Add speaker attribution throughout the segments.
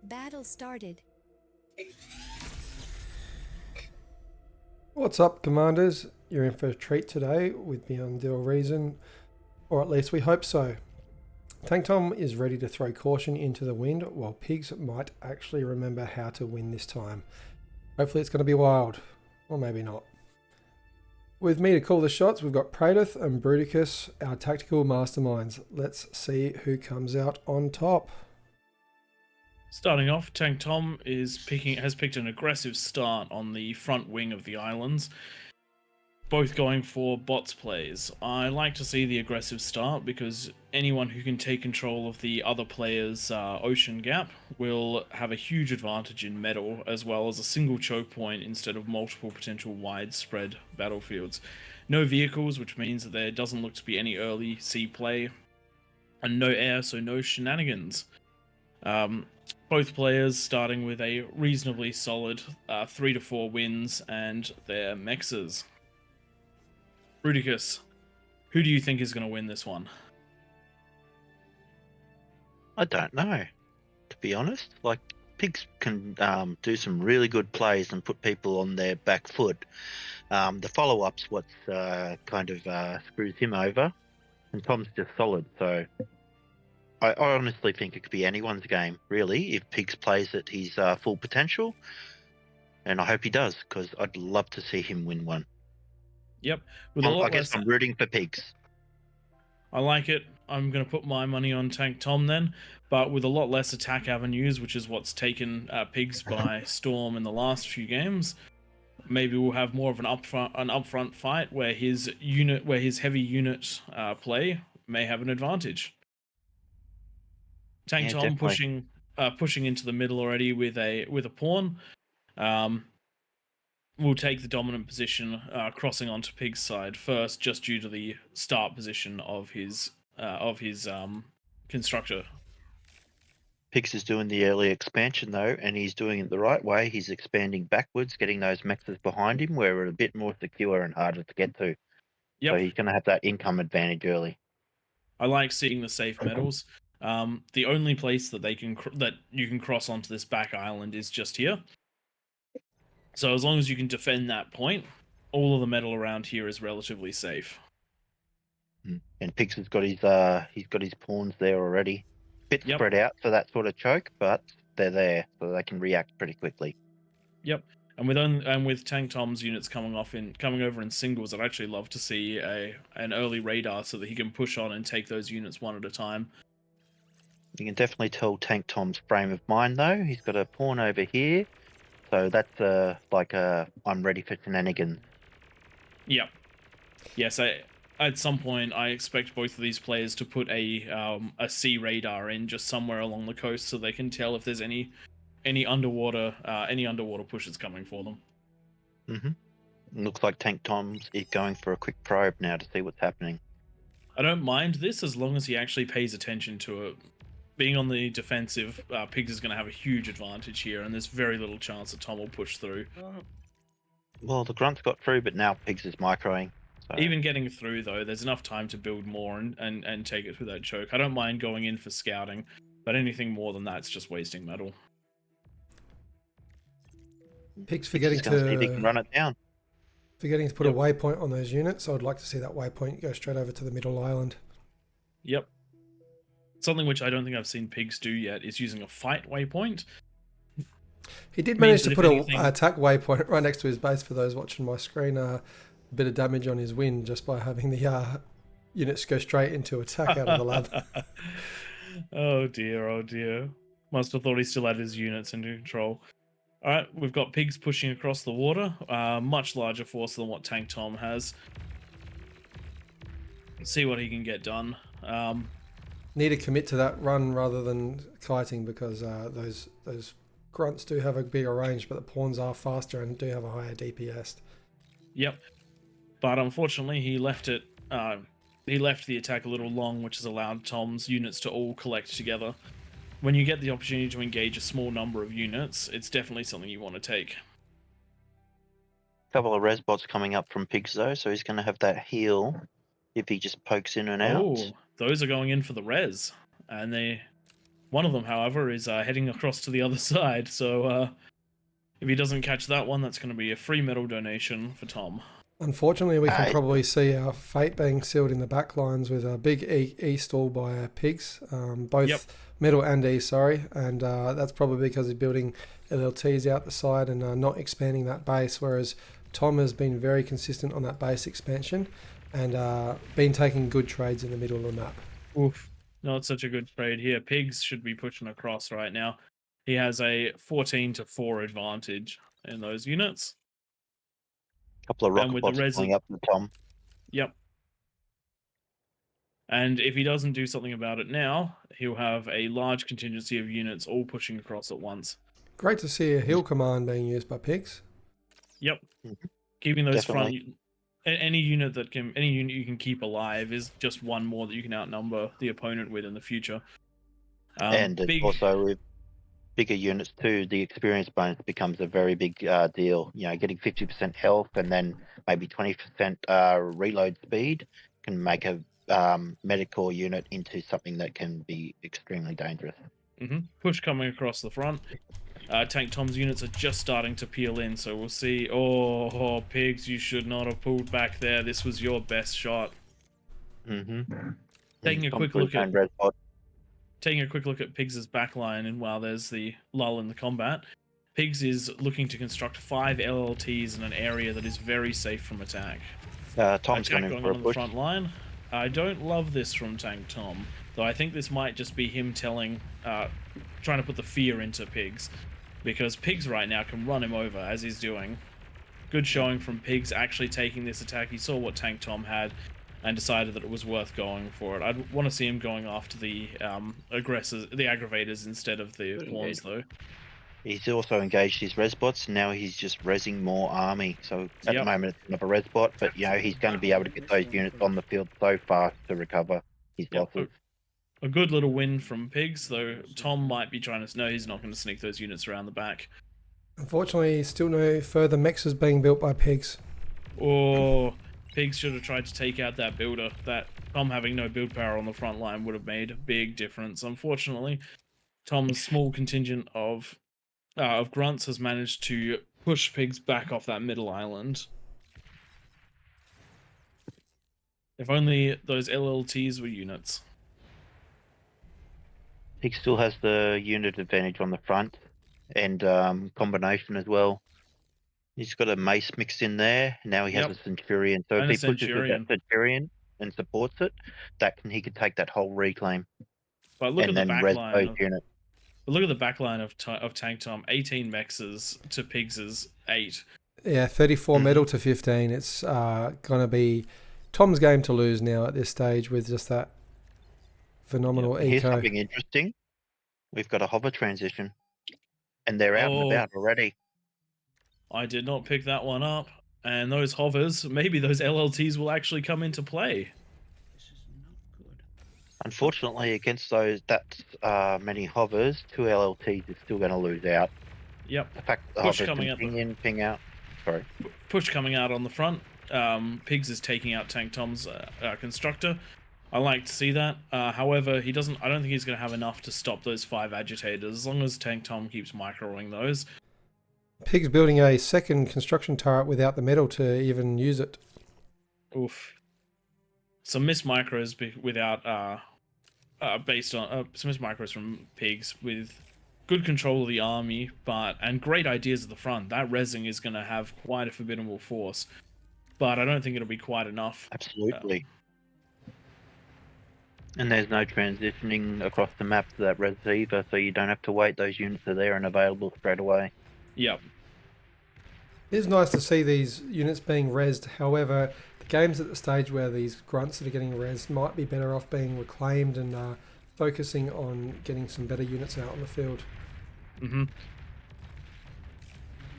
Speaker 1: Battle started.
Speaker 2: What's up, Commanders? You're in for a treat today with Beyond the Reason, or at least we hope so. TANKTOM is ready to throw caution into the wind, while Pigz might actually remember how to win this time. Hopefully it's going to be wild, or maybe not. With me to call the shots, we've got Pradith and Bruticus, our tactical masterminds. Let's see who comes out on top.
Speaker 3: Starting off, TANKTOM has picked an aggressive start on the front wing of the islands, both going for bots plays. I like to see the aggressive start because anyone who can take control of the other player's ocean gap will have a huge advantage in metal, as well as a single choke point instead of multiple potential widespread battlefields. No vehicles, which means that there doesn't look to be any early sea play, and no air, so no shenanigans. Both players starting with a reasonably solid 3 to 4 wins and their mexes. Bruticus, who do you think is going to win this one?
Speaker 4: I don't know, to be honest. Like, Pigz can do some really good plays and put people on their back foot. The follow-up's what kind of screws him over, and Tom's just solid, so I honestly think it could be anyone's game, really, if Pigz plays at his full potential, and I hope he does, because I'd love to see him win one.
Speaker 3: Yep. With a lot
Speaker 4: I guess
Speaker 3: less...
Speaker 4: I'm rooting for Pigz.
Speaker 3: I like it. I'm going to put my money on TANKTOM then, but with a lot less attack avenues, which is what's taken Pigz by storm in the last few games. Maybe we'll have more of an upfront fight where his heavy unit play may have an advantage. TANKTOM pushing into the middle already with a pawn. Will take the dominant position, crossing onto Pig's side first, just due to the start position of his constructor.
Speaker 4: Pigz is doing the early expansion though, and he's doing it the right way. He's expanding backwards, getting those mexes behind him where we're a bit more secure and harder to get to.
Speaker 3: Yep.
Speaker 4: So he's going to have that income advantage early.
Speaker 3: I like seeing the safe metals. The only place that you can cross onto this back island is just here. So as long as you can defend that point, all of the metal around here is relatively safe.
Speaker 4: And Pigz has got his pawns there already. Bit
Speaker 3: Yep.
Speaker 4: spread out for that sort of choke, but they're there, so they can react pretty quickly.
Speaker 3: Yep. And with TANKTOM's units coming over in singles, I'd actually love to see an early radar so that he can push on and take those units one at a time.
Speaker 4: You can definitely tell TANKTOM's frame of mind though. He's got a pawn over here, so that's I'm ready for shenanigans.
Speaker 3: Yep. Yes, at some point I expect both of these players to put a sea radar in just somewhere along the coast so they can tell if there's any underwater pushes coming for them.
Speaker 4: Looks like TANKTOM is going for a quick probe now to see what's happening.
Speaker 3: I don't mind this as long as he actually pays attention to it. Being on the defensive, Pigz is going to have a huge advantage here, and there's very little chance that Tom will push through.
Speaker 4: Well, the grunts got through, but now Pigz is microing. So.
Speaker 3: Even getting through, though, there's enough time to build more and take it through that choke. I don't mind going in for scouting, but anything more than that's just wasting metal.
Speaker 2: Pigz forgetting to
Speaker 4: run it down.
Speaker 2: Forgetting to put a waypoint on those units, so I'd like to see that waypoint go straight over to the middle island.
Speaker 3: Yep. Something which I don't think I've seen Pigz do yet is using a fight waypoint.
Speaker 2: He did manage to put an attack waypoint right next to his base for those watching my screen. A bit of damage on his win just by having the units go straight into attack out of the lab.
Speaker 3: Oh dear. Must have thought he still had his units under control. Alright, we've got Pigz pushing across the water. Much larger force than what TANKTOM has. Let's see what he can get done.
Speaker 2: Need to commit to that run rather than kiting because those grunts do have a bigger range, but the pawns are faster and do have a higher DPS.
Speaker 3: Yep. But unfortunately, he left it. He left the attack a little long, which has allowed Tom's units to all collect together. When you get the opportunity to engage a small number of units, it's definitely something you want to take.
Speaker 4: A couple of res bots coming up from Pigz though, so he's going to have that heal if he just pokes in and out.
Speaker 3: Oh, those are going in for the res, and One of them, however, is heading across to the other side. So if he doesn't catch that one, that's going to be a free medal donation for Tom.
Speaker 2: Unfortunately, we can
Speaker 4: Aye.
Speaker 2: probably see our fate being sealed in the back lines with a big E stall by Pigz, both
Speaker 3: Yep.
Speaker 2: middle and E, sorry, and that's probably because he's building LLTs out the side and not expanding that base, whereas Tom has been very consistent on that base expansion and been taking good trades in the middle of the map.
Speaker 3: Oof. Not such a good trade here. Pigz should be pushing across right now. He has a 14-4 advantage in those units.
Speaker 4: Couple of
Speaker 3: And
Speaker 4: rocket
Speaker 3: with the
Speaker 4: pods
Speaker 3: res,
Speaker 4: going up to Tom.
Speaker 3: yep. And if he doesn't do something about it now, he'll have a large contingency of units all pushing across at once.
Speaker 2: Great to see a hill command being used by Pigz.
Speaker 3: Yep.
Speaker 4: Mhm.
Speaker 3: Keeping those
Speaker 4: Definitely.
Speaker 3: any unit you can keep alive is just one more that you can outnumber the opponent with in the future.
Speaker 4: And it's
Speaker 3: Big,
Speaker 4: also with bigger units too, the experience bonus becomes a very big deal. You know, getting 50% health and then maybe 20% reload speed can make a medical unit into something that can be extremely dangerous.
Speaker 3: push coming across the front. Tank Tom's units are just starting to peel in, so we'll see. Oh, Pigz, you should not have pulled back there. This was your best shot.
Speaker 4: Mm-hmm.
Speaker 3: Taking a quick look at Pigz's backline, and while there's the lull in the combat, Pigz is looking to construct 5 LLTs in an area that is very safe from attack.
Speaker 4: Tom's
Speaker 3: Attack
Speaker 4: going in
Speaker 3: going
Speaker 4: for a
Speaker 3: on the
Speaker 4: push.
Speaker 3: front line. I don't love this from Tank Tom, though I think this might just be him trying to put the fear into Pigz, because Pigz right now can run him over as he's doing. Good showing from Pigz actually taking this attack. He saw what Tank Tom had and decided that it was worth going for it. I'd want to see him going after the aggressors, the aggravators, instead of the pawns, though.
Speaker 4: He's also engaged his res bots, and now he's just resing more army. So at
Speaker 3: Yep.
Speaker 4: the moment it's not a res bot, but you know he's going to be able to get those units on the field so fast to recover his
Speaker 3: Yep.
Speaker 4: losses.
Speaker 3: A good little win from Pigz, though Tom might be trying to... No, he's not going to sneak those units around the back.
Speaker 2: Unfortunately, still no further mexes being built by Pigz.
Speaker 3: Or Pigz should have tried to take out that builder. That Tom having no build power on the front line would have made a big difference. Unfortunately, Tom's small contingent of grunts has managed to push Pigz back off that middle island. If only those LLTs were units.
Speaker 4: He still has the unit advantage on the front and combination as well. He's got a mace mixed in there. Now he has
Speaker 3: Yep.
Speaker 4: a centurion. So
Speaker 3: And
Speaker 4: if
Speaker 3: a
Speaker 4: he pushes with that
Speaker 3: centurion.
Speaker 4: centurion and supports it, he could take that whole reclaim
Speaker 3: But look at
Speaker 4: and
Speaker 3: the
Speaker 4: then res
Speaker 3: backline
Speaker 4: those
Speaker 3: of...
Speaker 4: units.
Speaker 3: But look at the backline of Tank Tom. 18 mexes to Pigz's 8.
Speaker 2: Yeah, 34 medal to 15. It's going to be Tom's game to lose now at this stage with just that phenomenal
Speaker 4: Here's
Speaker 2: eco.
Speaker 4: something interesting. We've got a hover transition, and they're out and
Speaker 3: Oh.
Speaker 4: about already.
Speaker 3: I did not pick that one up. And those hovers, maybe those LLTs will actually come into play.
Speaker 4: Unfortunately, against that many hovers, 2 LLTs is still going to lose out.
Speaker 3: Yep.
Speaker 4: The fact that the
Speaker 3: Push
Speaker 4: hovers
Speaker 3: coming
Speaker 4: can
Speaker 3: up.
Speaker 4: ping in, ping out. Sorry.
Speaker 3: Push coming out on the front. Pigz is taking out Tank Tom's constructor. I like to see that. However, he doesn't. I don't think he's going to have enough to stop those 5 agitators. As long as Tank Tom keeps microing those.
Speaker 2: Pig's building a second construction turret without the metal to even use it.
Speaker 3: Oof. Some missed micros without based on some missed micros from Pigz with good control of the army, and great ideas at the front. That resing is going to have quite a formidable force, but I don't think it'll be quite enough.
Speaker 4: Absolutely. And there's no transitioning across the map to that res either, so you don't have to wait. Those units are there and available straight away.
Speaker 3: Yep.
Speaker 2: It is nice to see these units being rezzed. However, the game's at the stage where these grunts that are getting rezzed might be better off being reclaimed and focusing on getting some better units out on the field.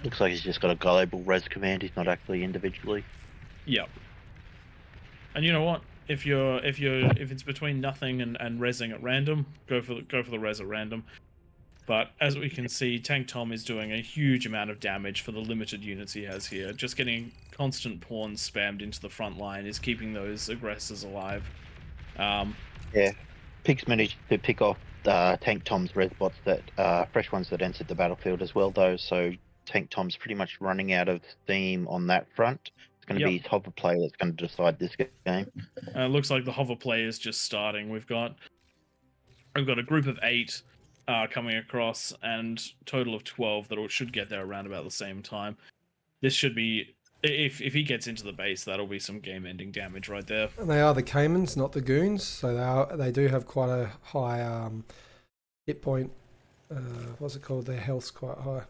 Speaker 4: Looks like he's just got a global res command. He's not actually individually.
Speaker 3: Yep. And you know what? If it's between nothing and rezzing at random, go for the res at random. But as we can see, Tank Tom is doing a huge amount of damage for the limited units he has here. Just getting constant pawns spammed into the front line is keeping those aggressors alive.
Speaker 4: Yeah. Pigs managed to pick off Tank Tom's res bots that fresh ones that entered the battlefield as well, though. So Tank Tom's pretty much running out of steam on that front. It's going to be his hover play that's going to decide this game.
Speaker 3: It looks like the hover play is just starting. We've got a group of 8 coming across, and total of 12 that should get there around about the same time. This should be, if he gets into the base, that'll be some game-ending damage right there.
Speaker 2: And they are the Caimans, not the Goons, so they do have quite a high hit point. What's it called? Their health's quite high.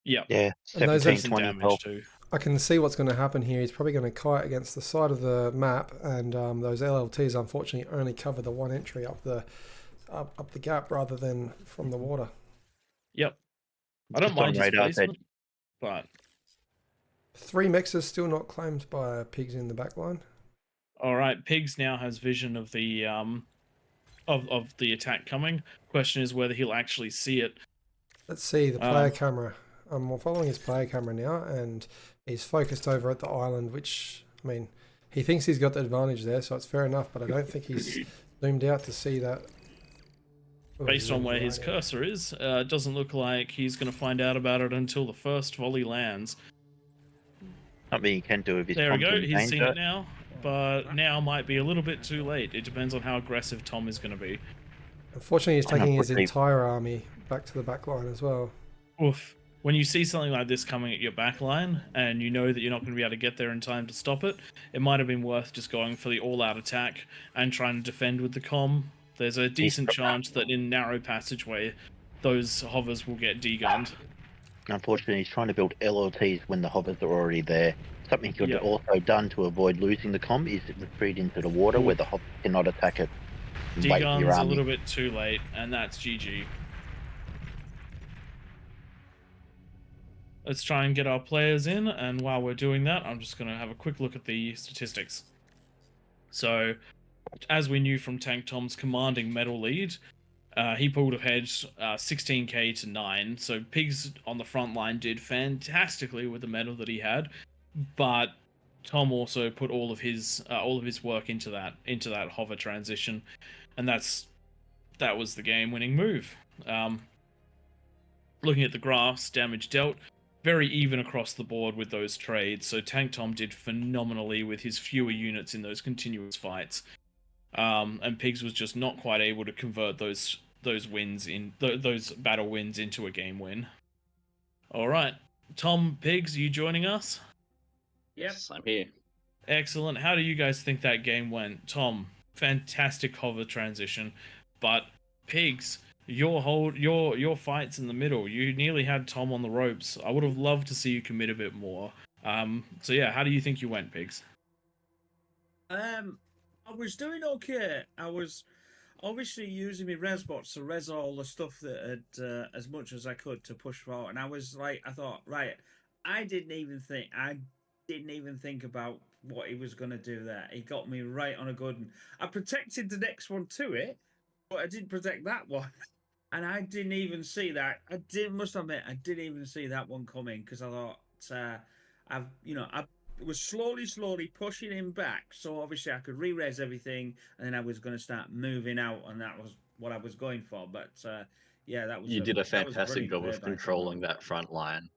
Speaker 3: Yep.
Speaker 4: Yeah,
Speaker 2: And those
Speaker 4: 17, 20
Speaker 3: damage
Speaker 4: health.
Speaker 3: too.
Speaker 2: I can see what's going to happen here. He's probably going to kite against the side of the map, and those LLTs unfortunately only cover the one entry up the gap rather than from the water.
Speaker 3: Yep. I don't
Speaker 4: Just on
Speaker 3: mind his
Speaker 4: radar,
Speaker 3: placement, but
Speaker 2: 3 mexes still not claimed by Pigz in the back line.
Speaker 3: all right. Pigz now has vision of the of the attack coming. Question is whether he'll actually see it.
Speaker 2: Let's see the player camera. I'm following his player camera now, and he's focused over at the island, which, I mean, he thinks he's got the advantage there, so it's fair enough, but I don't think he's zoomed out to see that.
Speaker 3: Based on where his cursor is, it doesn't look like he's going to find out about it until the first volley lands.
Speaker 4: Something you can do if he's
Speaker 3: There we go.
Speaker 4: confident
Speaker 3: He's seen
Speaker 4: danger.
Speaker 3: it now, but now might be a little bit too late. It depends on how aggressive Tom is going to be.
Speaker 2: Unfortunately, he's taking his
Speaker 4: Unfortunately-
Speaker 2: entire army back to the back line as well.
Speaker 3: Oof. When you see something like this coming at your back line, and you know that you're not going to be able to get there in time to stop it, it might have been worth just going for the all-out attack and trying to defend with the comm. There's a decent chance that in narrow passageway, those hovers will get degunned.
Speaker 4: Unfortunately, he's trying to build LLTs when the hovers are already there. Something he could have also done to avoid losing the comm is retreat into the water where the hover cannot attack it. And wait for your
Speaker 3: Degun's a
Speaker 4: army.
Speaker 3: little bit too late, and that's GG. Let's try and get our players in, and while we're doing that, I'm just going to have a quick look at the statistics. So, as we knew from Tank Tom's commanding medal lead, he pulled ahead 16k to 9. So Pigz on the front line did fantastically with the medal that he had, but Tom also put all of his work into that hover transition, and that was the game-winning move. Looking at the graphs, damage dealt, very even across the board with those trades. So Tank Tom did phenomenally with his fewer units in those continuous fights, and Pigz was just not quite able to convert those wins those battle wins into a game win. All right, Tom, Pigz, are you joining us?
Speaker 1: Yes, I'm here.
Speaker 3: Excellent. How do you guys think that game went? Tom, fantastic hover transition, but Pigz, your fights in the middle, you nearly had Tom on the ropes. I would have loved to see you commit a bit more. So yeah, how do you think you went, Pigz?
Speaker 1: I was doing okay. I was obviously using my res bots to res all the stuff that had as much as I could to push forward. And I thought, right, I didn't even think about what he was going to do there. He got me right on a good one. I protected the next one to it, but I didn't protect that one. And I didn't even see that. Must admit, I didn't even see that one coming because I thought, I was slowly pushing him back. So obviously I could re-res everything, and then I was going to start moving out, and that was what I was going for. But yeah, that was.
Speaker 5: You did a
Speaker 1: that was
Speaker 5: fantastic
Speaker 1: brilliant
Speaker 5: job
Speaker 1: play
Speaker 5: of
Speaker 1: by Tom.
Speaker 5: controlling that front line,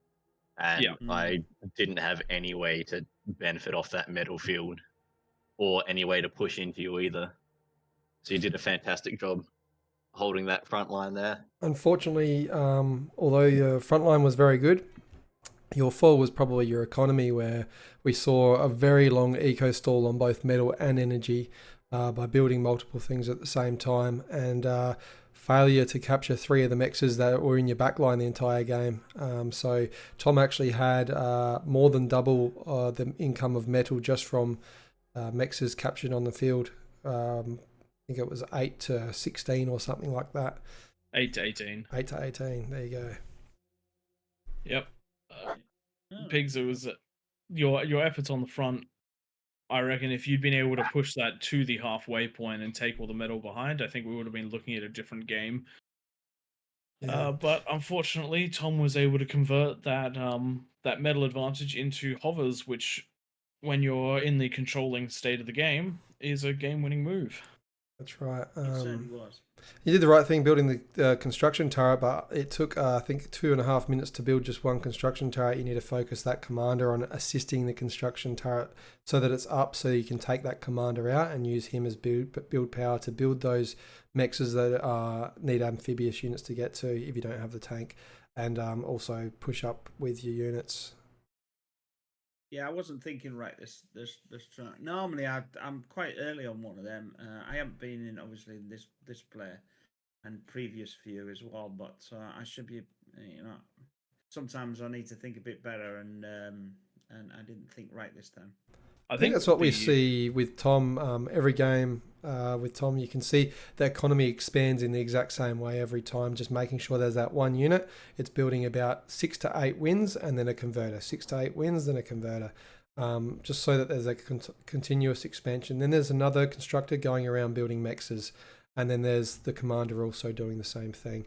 Speaker 5: and
Speaker 3: Yeah.
Speaker 5: I didn't have any way to benefit off that metal field, or any way to push into you either. So you did a fantastic job holding that front line there.
Speaker 2: Unfortunately, although your front line was very good, your fall was probably your economy, where we saw a very long eco stall on both metal and energy by building multiple things at the same time, and failure to capture 3 of the mexes that were in your backline the entire game. So Tom actually had more than double the income of metal just from mexes captured on the field. I think it was 8 to 16 or something like that.
Speaker 3: 8 to 18.
Speaker 2: 8 to 18. There you go.
Speaker 3: Yep. Pigz, it was your efforts on the front. I reckon if you'd been able to push that to the halfway point and take all the metal behind, I think we would have been looking at a different game.
Speaker 2: Yeah.
Speaker 3: But unfortunately, Tom was able to convert that metal advantage into hovers, which, when you're in the controlling state of the game, is a game-winning move.
Speaker 2: That's right.
Speaker 1: It certainly was.
Speaker 2: You did the right thing building the construction turret, but it took, I think, 2.5 minutes to build just one construction turret. You need to focus that commander on assisting the construction turret so that it's up, so you can take that commander out and use him as build power to build those mexes that need amphibious units to get to if you don't have the tank, and also push up with your units.
Speaker 1: Yeah, I wasn't thinking right this turn. Normally, I'm quite early on one of them. I haven't been in obviously in this play and previous few as well, but I should be. Sometimes I need to think a bit better, and I didn't think right this time.
Speaker 2: I think that's what we see with Tom. Every game with Tom, you can see the economy expands in the exact same way every time, just making sure there's that one unit. It's building about 6 to 8 wins and then a converter. 6 to 8 wins, then a converter. Just so that there's a continuous expansion. Then there's another constructor going around building mexes. And then there's the commander also doing the same thing.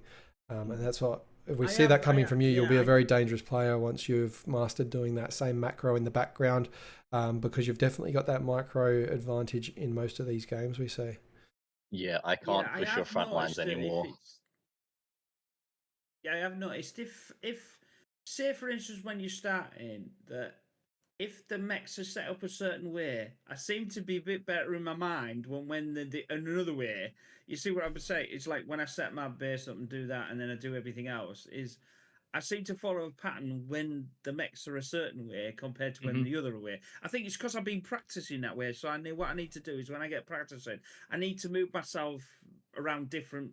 Speaker 2: And that's what... If we see that coming from you, you'll be a very dangerous player once you've mastered doing that same macro in the background, because you've definitely got that micro advantage in most of these games we see.
Speaker 5: Yeah, I can't push your front lines anymore.
Speaker 1: Yeah, I have noticed if say for instance when you start in that if the mechs are set up a certain way, I seem to be a bit better in my mind when the another way. You see what I'm saying? It's like when I set my base up and do that, and then I do everything else. Is I seem to follow a pattern when the mechs are a certain way compared to when the other way. I think it's because I've been practicing that way. So I know what I need to do is when I get practicing, I need to move myself around different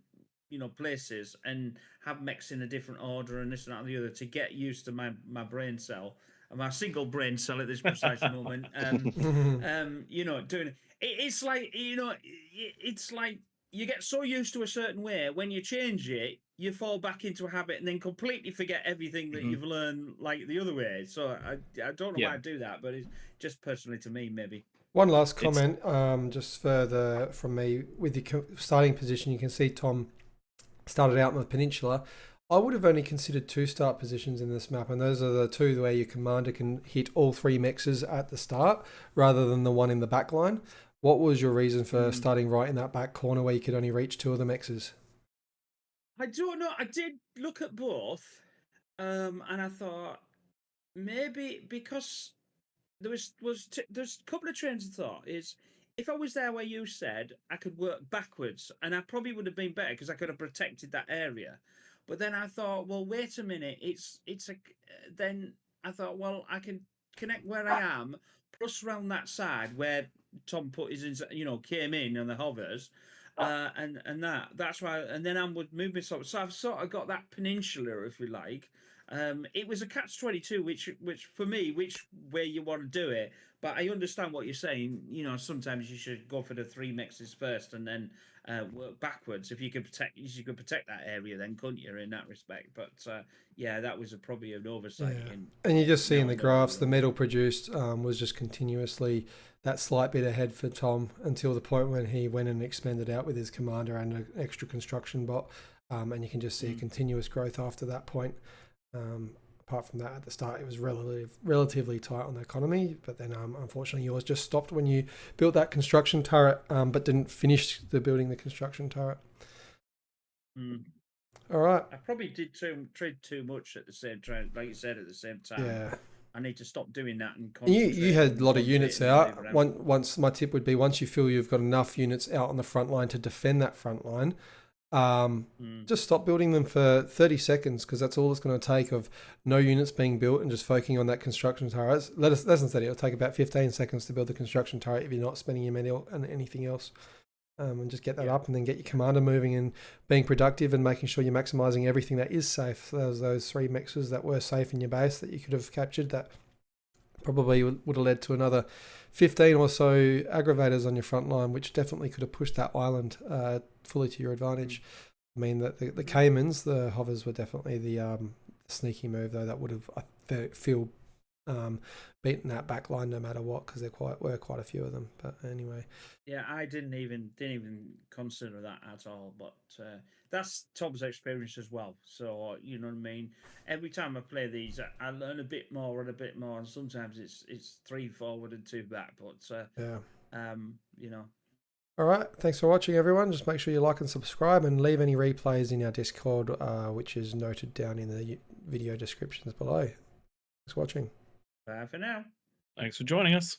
Speaker 1: places and have mechs in a different order and this and that and the other to get used to my brain cell. My single brain cell at this precise moment. Doing it. It's like it's like you get so used to a certain way. When you change it, you fall back into a habit and then completely forget everything that you've learned like the other way. So I don't know why I do that, but it's just personally to me, maybe.
Speaker 2: One last comment, just further from me with the starting position. You can see Tom started out on the peninsula. I would have only considered 2 start positions in this map, and those are the 2 where your commander can hit all 3 mexes at the start rather than the one in the back line. What was your reason for starting right in that back corner where you could only reach 2 of the mexes?
Speaker 1: I don't know. I did look at both, and I thought maybe because there's a couple of trains of thought. Is if I was there where you said I could work backwards, and I probably would have been better because I could have protected that area. But then I thought, well, wait a minute. Then I thought, well, I can connect where I am, plus round that side where Tom put his, came in on the hovers, and that's why. And then I would move myself. So I've sort of got that peninsula, if you like. It was a catch-22, which for me, which way you want to do it. But I understand what you're saying. Sometimes you should go for the 3 mexes first and then work backwards. If you could protect that area, then couldn't you? In that respect, but that was probably an oversight.
Speaker 2: Yeah. And you just see in the graphs, the metal produced was just continuously that slight bit ahead for Tom until the point when he went and expanded out with his commander and an extra construction bot, and you can just see a continuous growth after that point. Apart from that, at the start, it was relatively tight on the economy, but then unfortunately yours just stopped when you built that construction turret, but didn't finish building the construction turret. All right.
Speaker 1: I probably did trade too much at the same time, like you said, at the same time.
Speaker 2: Yeah.
Speaker 1: I need to stop doing that and
Speaker 2: you had a lot of units out. Once my tip would be, once you feel you've got enough units out on the front line to defend that front line, just stop building them for 30 seconds because that's all it's going to take of no units being built and just focusing on that construction turret. Less than 30. It'll take about 15 seconds to build the construction turret if you're not spending your money on anything else. And just get that up and then get your commander moving and being productive and making sure you're maximizing everything that is safe. So there was those 3 mixes that were safe in your base that you could have captured that probably would have led to another 15 or so aggravators on your front line, which definitely could have pushed that island fully to your advantage. I mean, the Caymans, the hovers were definitely the sneaky move, though. That would have, I feel, beaten that back line no matter what, because there were quite a few of them. But anyway.
Speaker 1: Yeah, I didn't even consider that at all. But that's Tom's experience as well. So you know what I mean. Every time I play these, I learn a bit more and a bit more, and sometimes it's 3 forward and 2 back. But
Speaker 2: All right. Thanks for watching, everyone. Just make sure you like and subscribe and leave any replays in our Discord, which is noted down in the video descriptions below. Thanks for watching.
Speaker 1: Bye for now.
Speaker 3: Thanks for joining us.